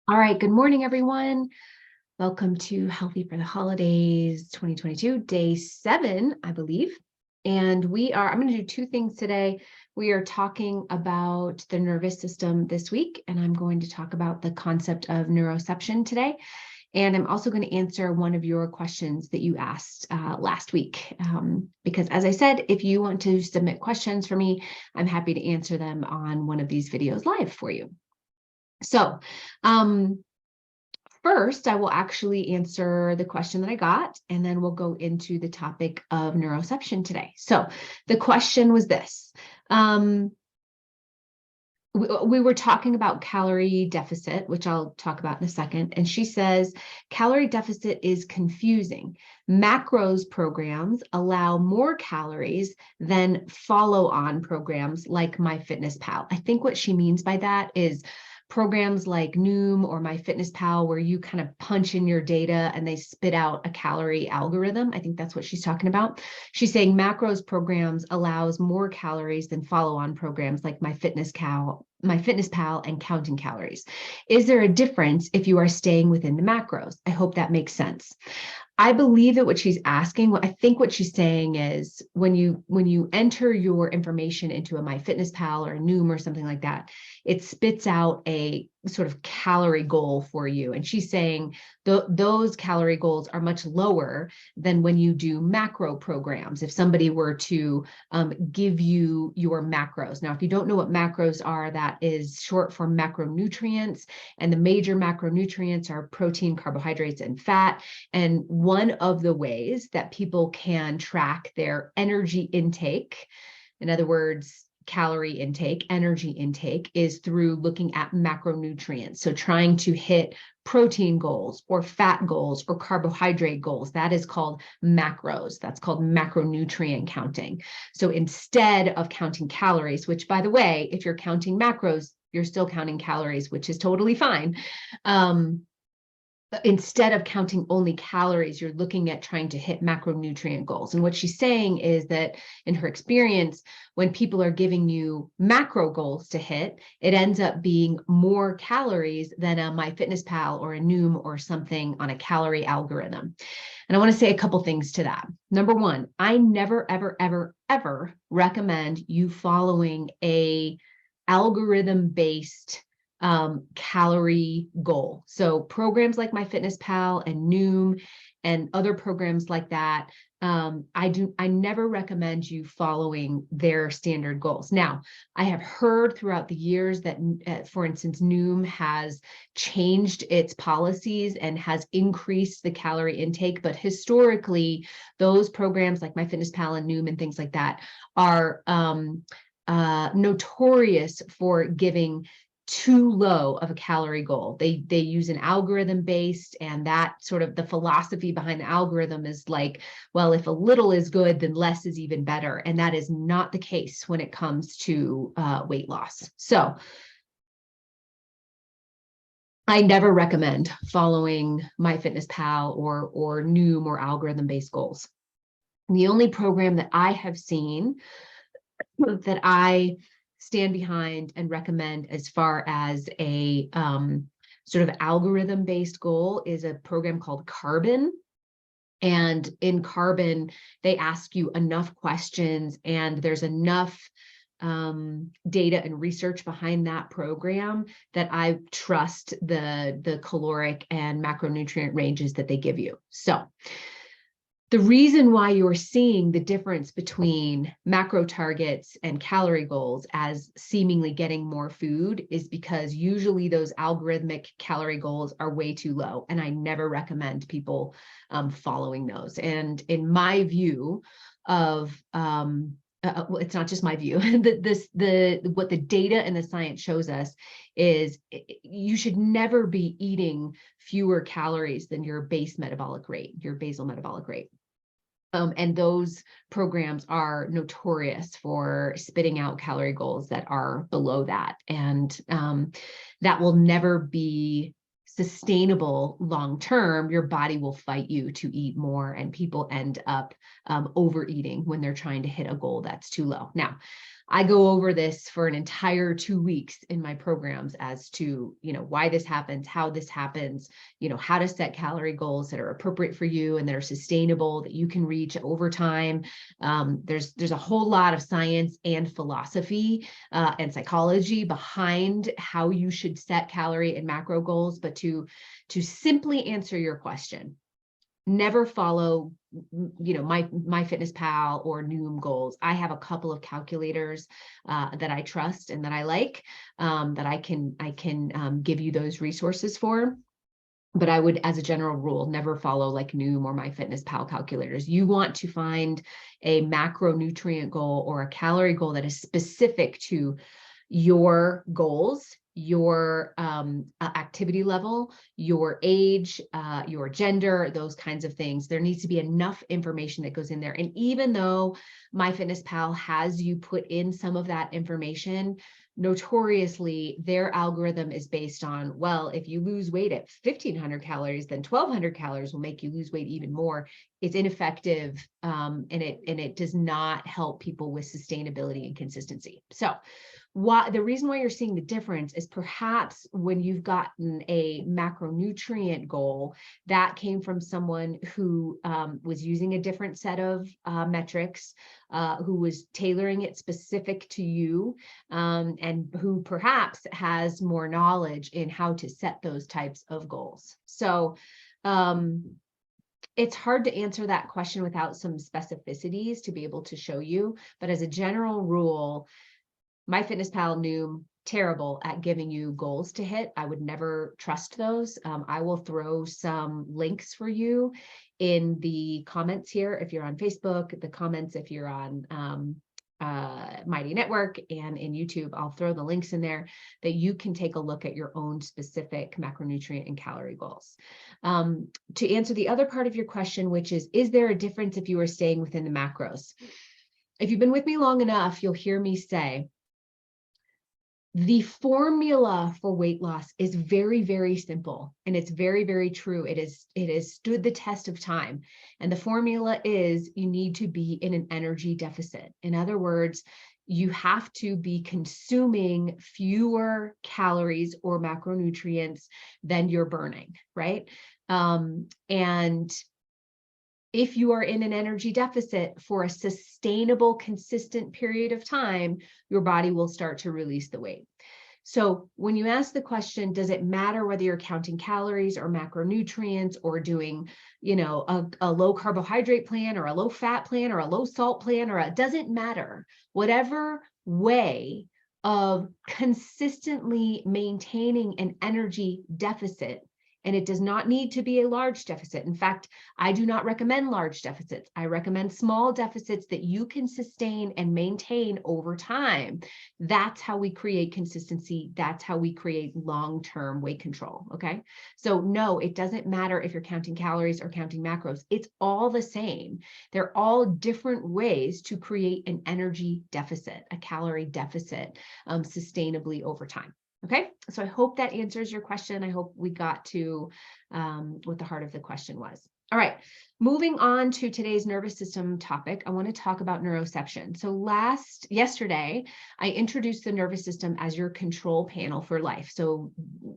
All right, good morning, everyone. Welcome to Healthy for the Holidays 2022, day 7, I believe. And I'm going to do 2 things today. We are talking about the nervous system this week, and I'm going to talk about the concept of neuroception today. And I'm also going to answer one of your questions that you asked last week. Because as I said, if you want to submit questions for me, I'm happy to answer them on one of these videos live for you. So, first, I will actually answer the question that I got, and then we'll go into the topic of neuroception today. So the question was this. We were talking about calorie deficit, which I'll talk about in a second. And she says, calorie deficit is confusing. Macros programs allow more calories than follow-on programs like MyFitnessPal. I think what she means by that is programs like Noom or MyFitnessPal, where you kind of punch in your data and they spit out a calorie algorithm. I think that's what she's talking about. She's saying macros programs allows more calories than follow-on programs like MyFitnessPal and counting calories. Is there a difference if you are staying within the macros? I hope that makes sense. I believe that what she's asking, I think what she's saying is when you enter your information into a MyFitnessPal or a Noom or something like that, it spits out a sort of calorie goal for you. And she's saying those calorie goals are much lower than when you do macro programs. If somebody were to give you your macros. Now, if you don't know what macros are, that is short for macronutrients. And the major macronutrients are protein, carbohydrates, and fat. And one of the ways that people can track their energy intake, in other words, calorie intake, energy intake, is through looking at macronutrients. So trying to hit protein goals or fat goals or carbohydrate goals, that is called macros. That's called macronutrient counting. So instead of counting calories, which by the way, if you're counting macros, you're still counting calories, which is totally fine. Instead of counting only calories, you're looking at trying to hit macronutrient goals. And what she's saying is that in her experience, when people are giving you macro goals to hit, it ends up being more calories than a MyFitnessPal or a Noom or something on a calorie algorithm. And I want to say a couple things to that. Number one, I never, ever, ever, ever recommend you following a algorithm-based calorie goal. So programs like MyFitnessPal and Noom and other programs like that, I never recommend you following their standard goals. Now, I have heard throughout the years that, for instance, Noom has changed its policies and has increased the calorie intake, but historically, those programs like MyFitnessPal and Noom and things like that are notorious for giving too low of a calorie goal. They use an algorithm based, and that sort of the philosophy behind the algorithm is like, well, if a little is good, then less is even better. And that is not the case when it comes to weight loss. So I never recommend following MyFitnessPal or Noom or algorithm-based goals. The only program that I have seen that I stand behind and recommend as far as a sort of algorithm-based goal is a program called Carbon. And in Carbon, they ask you enough questions, and there's enough data and research behind that program that I trust the caloric and macronutrient ranges that they give you. So the reason why you're seeing the difference between macro targets and calorie goals as seemingly getting more food is because usually those algorithmic calorie goals are way too low. And I never recommend people following those. And in my view of, it's not just my view, what the data and the science shows us is you should never be eating fewer calories than your basal metabolic rate. And those programs are notorious for spitting out calorie goals that are below that. And that will never be sustainable long-term. Your body will fight you to eat more, and people end up overeating when they're trying to hit a goal that's too low. Now, I go over this for an entire 2 weeks in my programs as to, why this happens, how this happens, how to set calorie goals that are appropriate for you and that are sustainable, that you can reach over time. There's a whole lot of science and philosophy and psychology behind how you should set calorie and macro goals. But to simply answer your question, never follow, MyFitnessPal or Noom goals. I have a couple of calculators that I trust and that I like, that I can give you those resources for. But I would, as a general rule, never follow like Noom or MyFitnessPal calculators. You want to find a macronutrient goal or a calorie goal that is specific to your goals, your activity level, your age, your gender, those kinds of things. There needs to be enough information that goes in there. And even though MyFitnessPal has you put in some of that information, notoriously, their algorithm is based on, well, if you lose weight at 1,500 calories, then 1,200 calories will make you lose weight even more. It's ineffective, and it does not help people with sustainability and consistency. So the reason why you're seeing the difference is perhaps when you've gotten a macronutrient goal that came from someone who was using a different set of metrics, who was tailoring it specific to you, and who perhaps has more knowledge in how to set those types of goals. So it's hard to answer that question without some specificities to be able to show you. But as a general rule, MyFitnessPal, Noom, terrible at giving you goals to hit. I would never trust those. I will throw some links for you in the comments here if you're on Facebook, the comments if you're on Mighty Network, and in YouTube. I'll throw the links in there that you can take a look at your own specific macronutrient and calorie goals. To answer the other part of your question, which is there a difference if you are staying within the macros? If you've been with me long enough, you'll hear me say, the formula for weight loss is very, very simple, and it's very, very true. It has stood the test of time. And the formula is you need to be in an energy deficit. In other words, you have to be consuming fewer calories or macronutrients than you're burning, right? And if you are in an energy deficit for a sustainable, consistent period of time, your body will start to release the weight. So when you ask the question, does it matter whether you're counting calories or macronutrients or doing, a low carbohydrate plan or a low fat plan or a low salt plan, it doesn't matter. Whatever way of consistently maintaining an energy deficit, and it does not need to be a large deficit. In fact, I do not recommend large deficits. I recommend small deficits that you can sustain and maintain over time. That's how we create consistency. That's how we create long-term weight control, okay? So no, it doesn't matter if you're counting calories or counting macros. It's all the same. They're all different ways to create an energy deficit, a calorie deficit, sustainably over time. Okay, so I hope that answers your question. I hope we got to what the heart of the question was. All right, moving on to today's nervous system topic, I want to talk about neuroception. So yesterday, I introduced the nervous system as your control panel for life. So,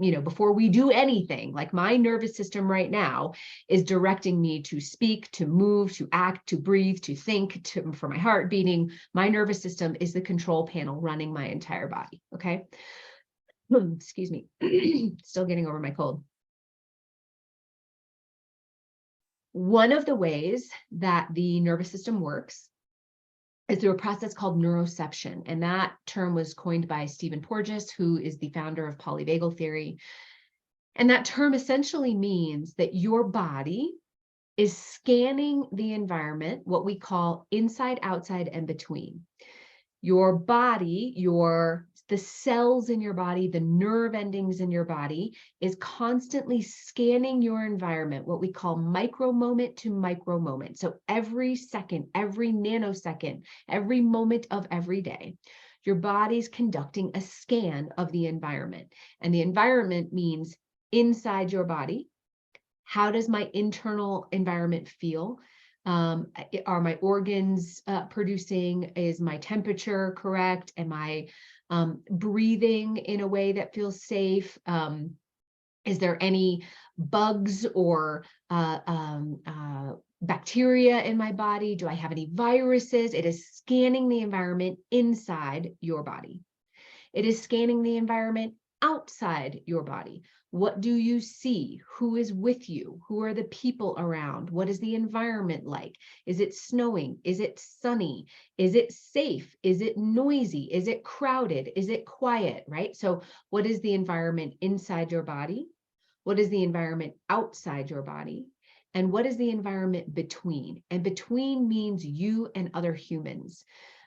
before we do anything, like my nervous system right now is directing me to speak, to move, to act, to breathe, to think, for my heart beating. My nervous system is the control panel running my entire body, okay? Excuse me, still getting over my cold. One of the ways that the nervous system works is through a process called neuroception. And that term was coined by Stephen Porges, who is the founder of polyvagal theory. And that term essentially means that your body is scanning the environment, what we call inside, outside, and between. Your body, the cells in your body, the nerve endings in your body is constantly scanning your environment, what we call micro moment to micro moment. So every second, every nanosecond, every moment of every day, your body's conducting a scan of the environment. And the environment means inside your body. How does my internal environment feel? Are my organs producing? Is my temperature correct? Am I breathing in a way that feels safe? Is there any bugs or bacteria in my body? Do I have any viruses? It is scanning the environment inside your body. It is scanning the environment outside your body. What do you see? Who is with you? Who are the people around? What is the environment like? Is it snowing? Is it sunny? Is it safe? Is it noisy? Is it crowded? Is it quiet, right? So what is the environment inside your body? What is the environment outside your body? And what is the environment between? And between means you and other humans.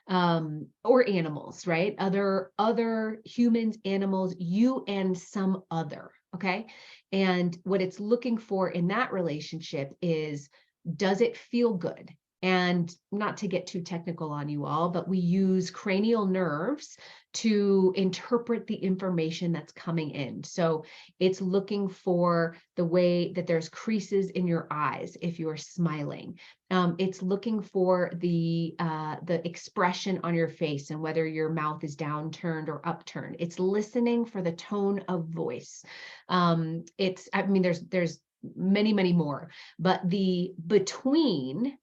Or animals, right? Other humans, animals, you and some other, okay? And what it's looking for in that relationship is, does it feel good? And not to get too technical on you all, but we use cranial nerves to interpret the information that's coming in. So it's looking for the way that there's creases in your eyes if you're smiling. It's looking for the expression on your face and whether your mouth is downturned or upturned. It's listening for the tone of voice. I mean, there's many more, but the between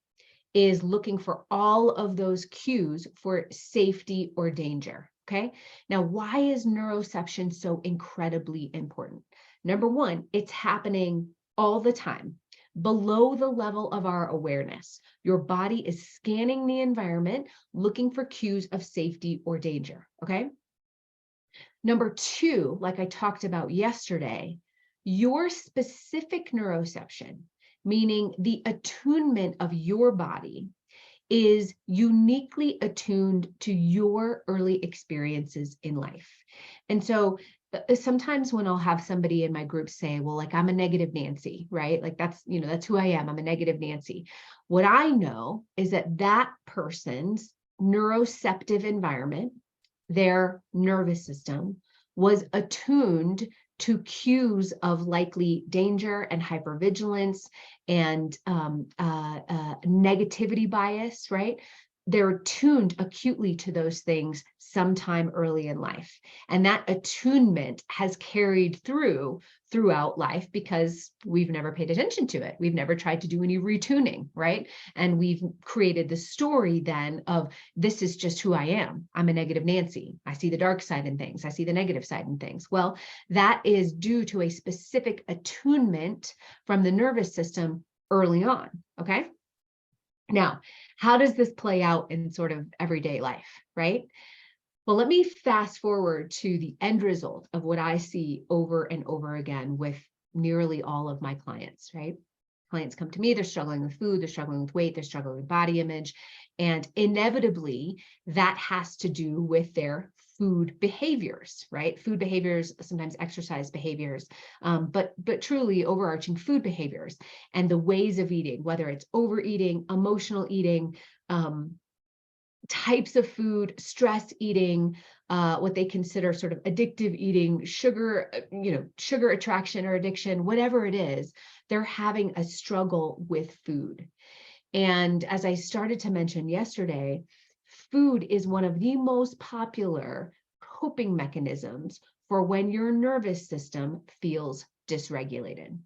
is looking for all of those cues for safety or danger. Okay. Now, why is neuroception so incredibly important? Number one, it's happening all the time, below the level of our awareness. Your body is scanning the environment, looking for cues of safety or danger. Okay. Number two, like I talked about yesterday, your specific neuroception, meaning the attunement of your body, is uniquely attuned to your early experiences in life. And so sometimes when I'll have somebody in my group say, well, like, I'm a negative Nancy, right? Like that's who I am. I'm a negative Nancy. What I know is that person's neuroceptive environment, their nervous system, was attuned to cues of likely danger and hypervigilance and negativity bias, right? They're tuned acutely to those things sometime early in life. And that attunement has carried throughout life because we've never paid attention to it. We've never tried to do any retuning, right? And we've created the story then of, this is just who I am. I'm a negative Nancy. I see the dark side in things. I see the negative side in things. Well, that is due to a specific attunement from the nervous system early on, okay? Now, how does this play out in sort of everyday life, right? Well, let me fast forward to the end result of what I see over and over again with nearly all of my clients, right? Clients come to me, they're struggling with food, they're struggling with weight, they're struggling with body image, and inevitably that has to do with their food behaviors, right? Food behaviors, sometimes exercise behaviors, but truly overarching food behaviors and the ways of eating, whether it's overeating, emotional eating, types of food, stress eating, what they consider sort of addictive eating, sugar attraction or addiction, whatever it is, they're having a struggle with food. And as I started to mention yesterday, food is one of the most popular coping mechanisms for when your nervous system feels dysregulated.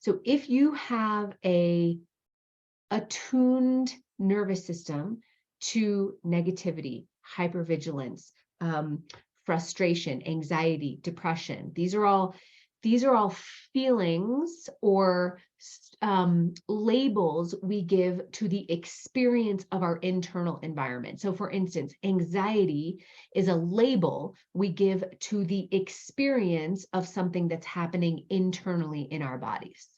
So if you have a attuned nervous system to negativity, hypervigilance, frustration, anxiety, depression, these are all feelings or labels we give to the experience of our internal environment. So for instance, anxiety is a label we give to the experience of something that's happening internally in our bodies.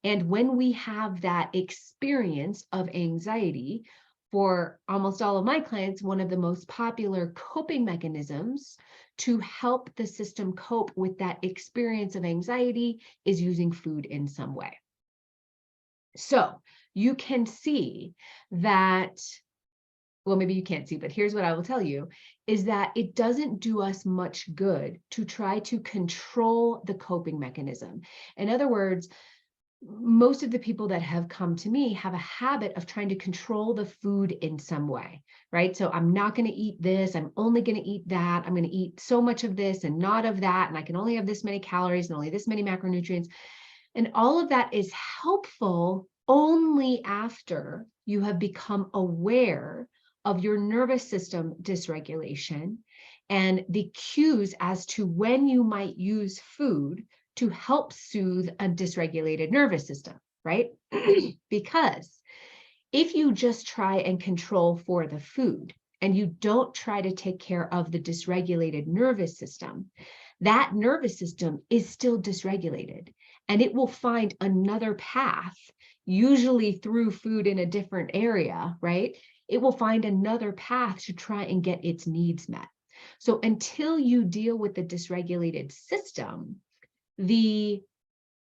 And when we have that experience of anxiety, for almost all of my clients, one of the most popular coping mechanisms to help the system cope with that experience of anxiety is using food in some way. So you can see that, well, maybe you can't see, but here's what I will tell you, is that it doesn't do us much good to try to control the coping mechanism. In other words, most of the people that have come to me have a habit of trying to control the food in some way, right? So I'm not going to eat this. I'm only going to eat that. I'm going to eat so much of this and not of that. And I can only have this many calories and only this many macronutrients. And all of that is helpful only after you have become aware of your nervous system dysregulation and the cues as to when you might use food to help soothe a dysregulated nervous system, right? Because if you just try and control for the food and you don't try to take care of the dysregulated nervous system, that nervous system is still dysregulated and it will find another path, usually through food in a different area, right? It will find another path to try and get its needs met. So until you deal with the dysregulated system, the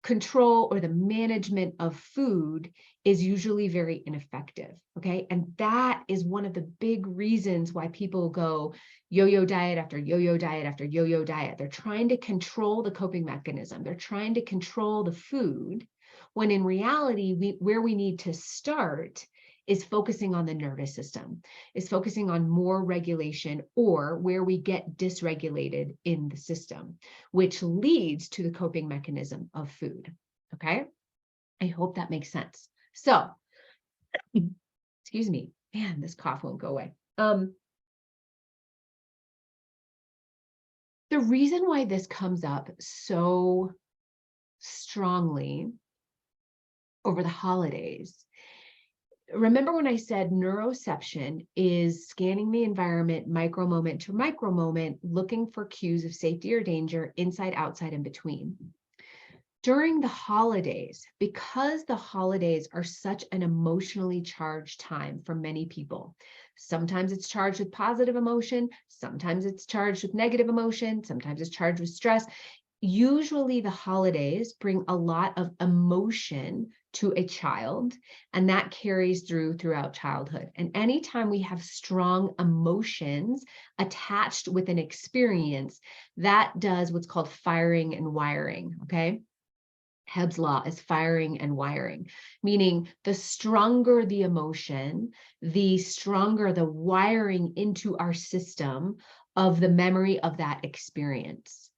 control or the management of food is usually very ineffective, okay? And that is one of the big reasons why people go yo-yo diet after yo-yo diet after yo-yo diet. They're trying to control the coping mechanism. They're trying to control the food, when in reality, where we need to start is focusing on the nervous system, is focusing on more regulation, or where we get dysregulated in the system, which leads to the coping mechanism of food. Okay, I hope that makes sense. So, excuse me, man, this cough won't go away. The reason why this comes up so strongly over the holidays, remember when I said neuroception is scanning the environment micro moment to micro moment, looking for cues of safety or danger inside, outside, and between. During the holidays, because the holidays are such an emotionally charged time for many people, sometimes it's charged with positive emotion, sometimes it's charged with negative emotion, sometimes it's charged with stress. Usually the holidays bring a lot of emotion to a child, and that carries throughout childhood. And anytime we have strong emotions attached with an experience, that does what's called firing and wiring, okay? Hebb's law is firing and wiring, meaning the stronger the emotion, the stronger the wiring into our system of the memory of that experience.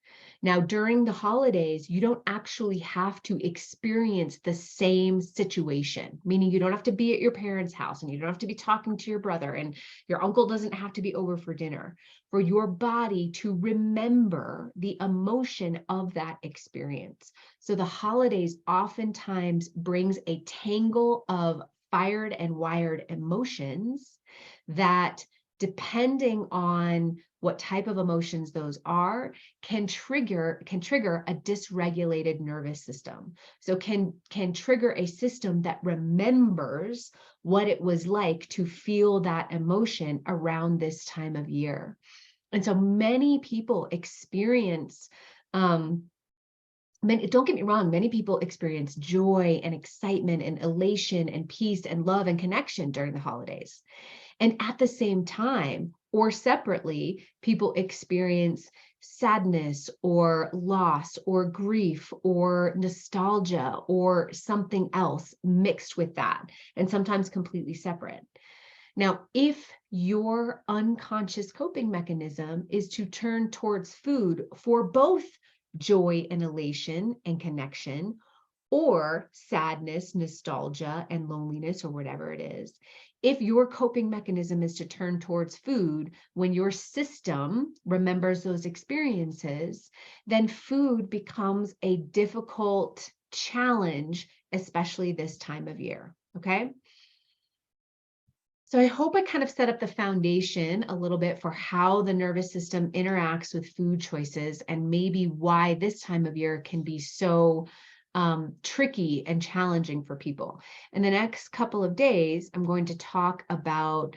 Now, during the holidays, you don't actually have to experience the same situation, meaning you don't have to be at your parents' house and you don't have to be talking to your brother and your uncle doesn't have to be over for dinner, for your body to remember the emotion of that experience. So the holidays oftentimes brings a tangle of fired and wired emotions that, depending on what type of emotions those are, can trigger a dysregulated nervous system. So can trigger a system that remembers what it was like to feel that emotion around this time of year. And so many people experience, don't get me wrong, many people experience joy and excitement and elation and peace and love and connection during the holidays. And at the same time, or separately, people experience sadness or loss or grief or nostalgia or something else mixed with that, and sometimes completely separate. Now, if your unconscious coping mechanism is to turn towards food for both joy and elation and connection, or sadness, nostalgia, and loneliness, or whatever it is, if your coping mechanism is to turn towards food when your system remembers those experiences, then food becomes a difficult challenge, especially this time of year, okay? So I hope I kind of set up the foundation a little bit for how the nervous system interacts with food choices and maybe why this time of year can be so tricky and challenging for people. In the next couple of days, I'm going to talk about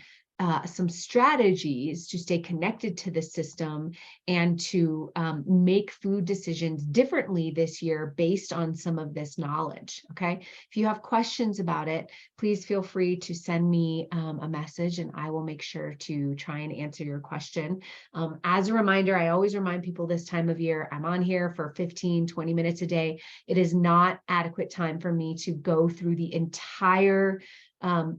some strategies to stay connected to the system and to make food decisions differently this year based on some of this knowledge. Okay. If you have questions about it, please feel free to send me a message and I will make sure to try and answer your question. As a reminder, I always remind people this time of year, I'm on here for 15, 20 minutes a day. It is not adequate time for me to go through the entire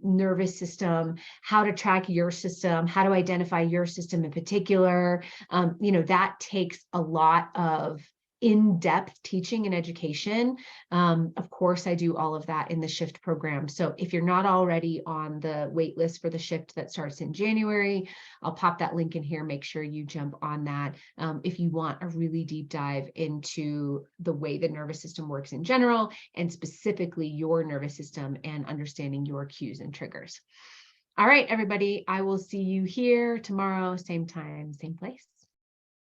nervous system, how to track your system, how to identify your system in particular. That takes a lot of in-depth teaching and education. Of course, I do all of that in the SHIFT program. So if you're not already on the wait list for the SHIFT that starts in January, I'll pop that link in here. Make sure you jump on that if you want a really deep dive into the way the nervous system works in general, and specifically your nervous system and understanding your cues and triggers. All right, everybody, I will see you here tomorrow, same time, same place.